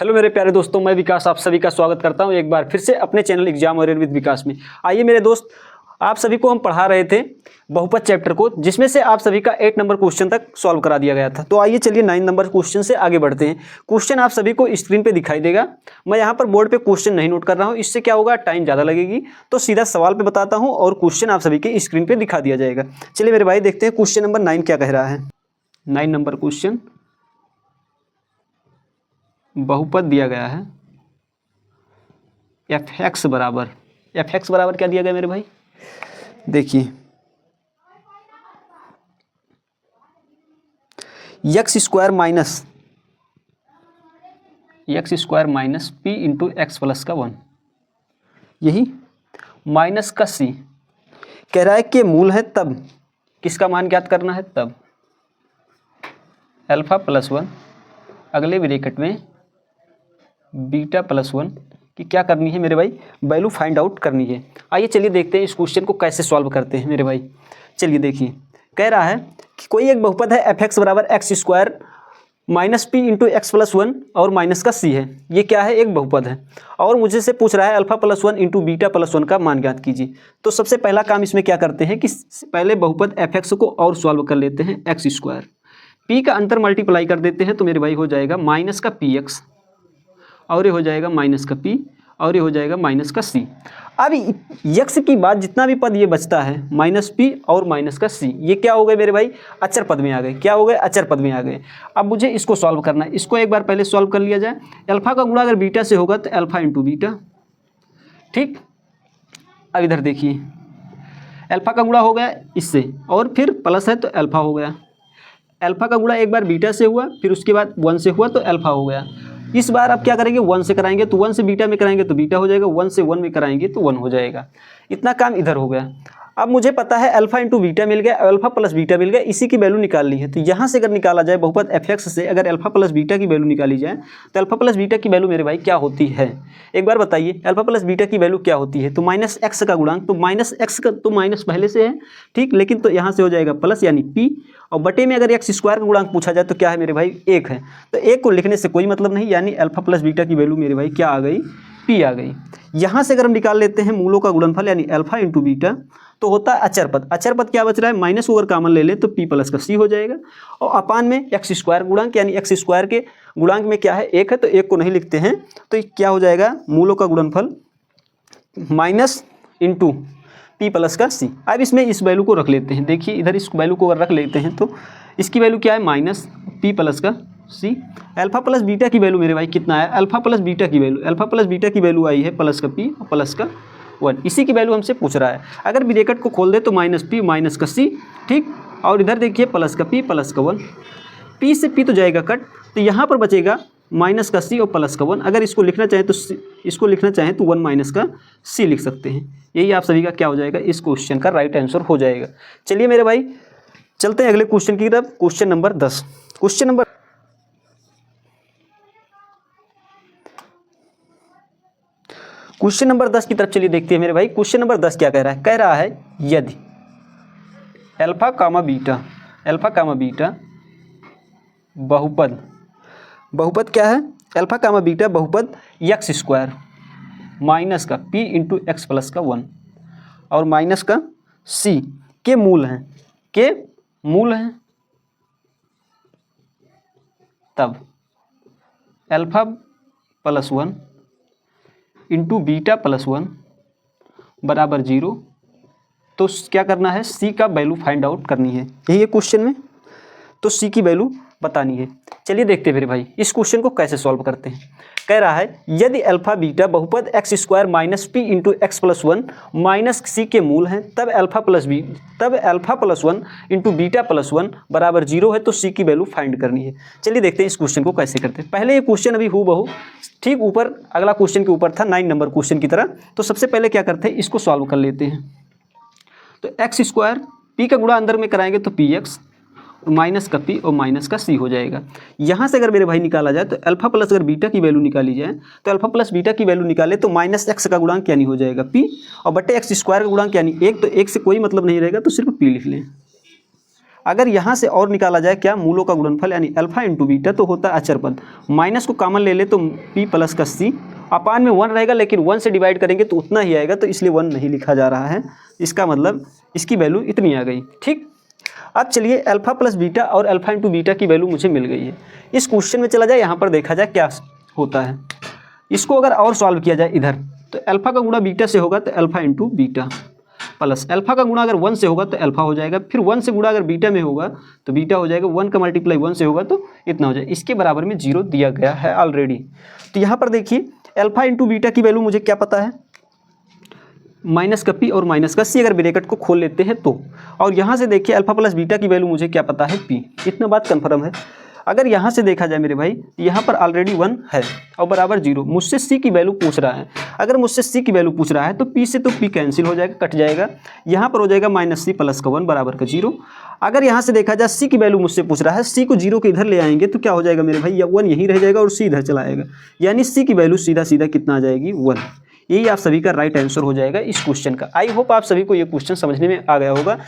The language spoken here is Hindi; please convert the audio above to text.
हेलो मेरे प्यारे दोस्तों, मैं विकास आप सभी का स्वागत करता हूं एक बार फिर से अपने चैनल एग्जाम वॉरियर विद विकास में। आइए मेरे दोस्त, आप सभी को हम पढ़ा रहे थे बहुपद चैप्टर को, जिसमें से आप सभी का 8 नंबर क्वेश्चन तक सॉल्व करा दिया गया था। तो आइए चलिए 9 नंबर क्वेश्चन से आगे बढ़ते हैं। क्वेश्चन आप सभी को स्क्रीन पे दिखाई देगा। मैं यहाँ पर बोर्ड पे क्वेश्चन नहीं नोट कर रहा हूँ, इससे क्या होगा, टाइम ज़्यादा लगेगी। तो सीधा सवाल पे बताता हूँ और क्वेश्चन आप सभी के स्क्रीन पे दिखा दिया जाएगा। चलिए मेरे भाई देखते हैं क्वेश्चन नंबर 9 क्या कह रहा है। 9 नंबर क्वेश्चन, बहुपद दिया गया है fx बराबर क्या दिया गया मेरे भाई, देखिए x square minus p into x plus का 1, यही माइनस का सी कह रहा है कि मूल है तब किसका मान ज्ञात करना है, तब अल्फा प्लस 1 अगले ब्रैकेट में बीटा प्लस 1 की क्या करनी है मेरे भाई, वैल्यू फाइंड आउट करनी है। आइए चलिए देखते हैं इस क्वेश्चन को कैसे सॉल्व करते हैं मेरे भाई। चलिए देखिए, कह रहा है कि कोई एक बहुपद है एफ एक्स बराबर x square minus p into x plus 1 और माइनस का सी है। ये क्या है, एक बहुपद है और मुझे से पूछ रहा है alpha plus 1 into beta plus 1 का मान ज्ञात कीजिए। तो सबसे पहला काम इसमें क्या करते हैं कि पहले बहुपद एफ एक्स को और सॉल्व कर लेते हैं। एक्स स्क्वायर पी का अंतर मल्टीप्लाई कर देते हैं तो मेरे भाई हो जाएगा माइनस का पी एक्स और ये हो जाएगा माइनस का पी और ये हो जाएगा माइनस का सी। अब यक्स की बात जितना भी पद ये बचता है माइनस पी और माइनस का सी, ये क्या हो गए मेरे भाई, अचर पद में आ गए। क्या हो गए, अचर पद में आ गए। अब मुझे इसको सॉल्व करना है। इसको एक बार पहले सॉल्व कर लिया जाए। अल्फा का गुणा अगर बीटा से होगा तो अल्फा इंटू बीटा, ठीक। अब इधर देखिए, अल्फा का गुणा हो गया इससे और फिर प्लस है तो अल्फा हो गया। अल्फा का गुणा एक बार बीटा से हुआ, फिर उसके बाद 1 से हुआ तो अल्फा हो गया। इस बार आप क्या करेंगे, 1 से कराएंगे तो 1 से बीटा में कराएंगे तो बीटा हो जाएगा, 1 से 1 में कराएंगे तो 1 हो जाएगा। इतना काम इधर हो गया। अब मुझे पता है अल्फा इंटू बीटा मिल गया, अल्फा प्लस बीटा मिल गया, इसी की वैल्यू निकाल ली है। तो यहाँ से अगर निकाला जाए बहुपद एफ एक्स से अगर अल्फा प्लस बीटा की वैल्यू निकाली जाए तो अल्फा प्लस बीटा की वैल्यू मेरे भाई क्या होती है, एक बार बताइए। अल्फा प्लस बीटा की वैल्यू क्या होती है, तो माइनस एक्स का गुणांक, तो माइनस एक्स का तो माइनस पहले से है, ठीक। लेकिन तो यहाँ से हो जाएगा प्लस यानी पी, और बटे में अगर एक्स स्क्वायर का गुणांक पूछा जाए तो क्या है मेरे भाई, 1 है। तो 1 को लिखने से कोई मतलब नहीं, यानी अल्फा प्लस बीटा की वैल्यू मेरे भाई क्या आ गई, पी आ गई। यहाँ से अगर हम निकाल लेते हैं मूलों का गुणनफल यानी अल्फा इंटू बीटा, तो होता है अचर पद। अचर पद क्या बच रहा है, माइनस को अगर कॉमन ले ले तो पी प्लस का सी हो जाएगा, और अपान में एक्स स्क्वायर गुणांक यानी एक्स स्क्वायर के गुणांक में क्या है, 1 है, तो 1 को नहीं लिखते हैं तो क्या हो जाएगा, मूलों का गुणनफल माइनस इंटू पी प्लस का सी। अब इसमें इस वैल्यू को रख लेते हैं। देखिए इधर इस वैल्यू को अगर रख लेते हैं तो इसकी वैल्यू क्या है, माइनस पी प्लस का सी। अल्फा प्लस बीटा की वैल्यू मेरे भाई कितना है, अल्फा प्लस बीटा की वैल्यू आई है प्लस का पी और प्लस का 1, इसी की वैल्यू हमसे पूछ रहा है। अगर ब्रैकेट को खोल दे तो माइनस पी माइनस का सी, ठीक। और इधर देखिए प्लस का पी प्लस का 1, पी से पी तो जाएगा कट, तो यहाँ पर बचेगा माइनस का सी और प्लस का 1। अगर इसको लिखना चाहें तो इसको लिखना चाहें तो 1 माइनस का सी लिख सकते हैं। यही आप सभी का क्या हो जाएगा, इस क्वेश्चन का राइट आंसर हो जाएगा। चलिए मेरे भाई चलते हैं अगले क्वेश्चन की तरफ। क्वेश्चन नंबर 10, क्वेश्चन नंबर 10 की तरफ चलिए देखते हैं मेरे भाई। क्वेश्चन नंबर 10 क्या कह रहा है, कह रहा है यदि अल्फा कामा बीटा बहुपद क्या है, अल्फा कामा बीटा बहुपद एक्स स्क्वायर माइनस का पी इंटू एक्स प्लस का 1 और माइनस का सी के मूल हैं, तब alpha plus 1 into beta plus 1 बराबर 0। तो क्या करना है, सी का वैल्यू फाइंड आउट करनी है। यही है क्वेश्चन में, तो सी की वैल्यू बतानी है। चलिए देखते हैं मेरे भाई इस क्वेश्चन को कैसे सॉल्व करते हैं। कह रहा है यदि अल्फा बीटा बहुपद x square minus p into x plus 1 minus c के मूल हैं, तब alpha plus 1 into beta plus 1 बराबर 0 है, तो सी की वैल्यू फाइंड करनी है। चलिए देखते हैं इस क्वेश्चन को कैसे करते हैं। पहले ये क्वेश्चन अभी हूबहू ठीक ऊपर अगला क्वेश्चन के ऊपर था, 9 नंबर क्वेश्चन की तरह। तो सबसे पहले क्या करते हैं, इसको सॉल्व कर लेते हैं। तो एक्स स्क्वायर पी का गुणा अंदर में कराएंगे तो पी एक्स माइनस का पी और माइनस का सी हो जाएगा। यहाँ से अगर मेरे भाई निकाला जाए तो अल्फा प्लस अगर बीटा की वैल्यू निकाली जाए तो अल्फा प्लस बीटा की वैल्यू निकाले तो माइनस एक्स का गुणांक यानी हो जाएगा पी और बटे एक्स स्क्वायर का गुणांक यानी 1, तो 1 से कोई मतलब नहीं रहेगा तो सिर्फ पी लिख लें। अगर यहाँ से और निकाला जाए क्या, मूलों का गुणनफल यानी अल्फा इंटू बीटा, तो होता है अचर पद। माइनस को कॉमन ले ले तो p प्लस का c, अपान में 1 रहेगा, लेकिन 1 से डिवाइड करेंगे तो उतना ही आएगा, तो इसलिए 1 नहीं लिखा जा रहा है। इसका मतलब इसकी वैल्यू इतनी आ गई। ठीक, अब चलिए अल्फा प्लस बीटा और अल्फा इंटू बीटा की वैल्यू मुझे मिल गई है। इस क्वेश्चन में चला जाए, यहाँ पर देखा जाए क्या होता है। इसको अगर और सॉल्व किया जाए इधर, तो अल्फा का गुणा बीटा से होगा तो alpha into beta, plus alpha का गुणा अगर 1 से होगा तो अल्फा हो जाएगा, फिर 1 से गुणा अगर बीटा में होगा तो बीटा हो जाएगा, 1 का मल्टीप्लाई 1 से होगा तो इतना हो जाएगा। इसके बराबर में 0 दिया गया है ऑलरेडी। तो यहाँ पर देखिए अल्फा इंटू बीटा की वैल्यू मुझे क्या पता है, माइनस का p और माइनस का c, अगर ब्रैकेट को खोल लेते हैं तो। और यहाँ से देखिए अल्फा प्लस बीटा की वैल्यू मुझे क्या पता है, p। इतना बात कन्फर्म है। अगर यहाँ से देखा जाए मेरे भाई, यहाँ पर ऑलरेडी 1 है और बराबर 0, मुझसे c की वैल्यू पूछ रहा है। अगर मुझसे c की वैल्यू पूछ रहा है तो p से तो p कैंसिल हो जाएगा, कट जाएगा। यहाँ पर हो जाएगा माइनस c प्लस का 1 बराबर का 0। अगर यहाँ से देखा जाए c की वैल्यू मुझसे पूछ रहा है, c को 0 के इधर ले आएंगे तो क्या हो जाएगा मेरे भाई, 1 यहीं रह जाएगा और c इधर चला आएगा, यानी c की वैल्यू सीधा सीधा कितना आ जाएगी, 1। यही आप सभी का राइट आंसर हो जाएगा इस क्वेश्चन का। आई होप आप सभी को ये क्वेश्चन समझने में आ गया होगा।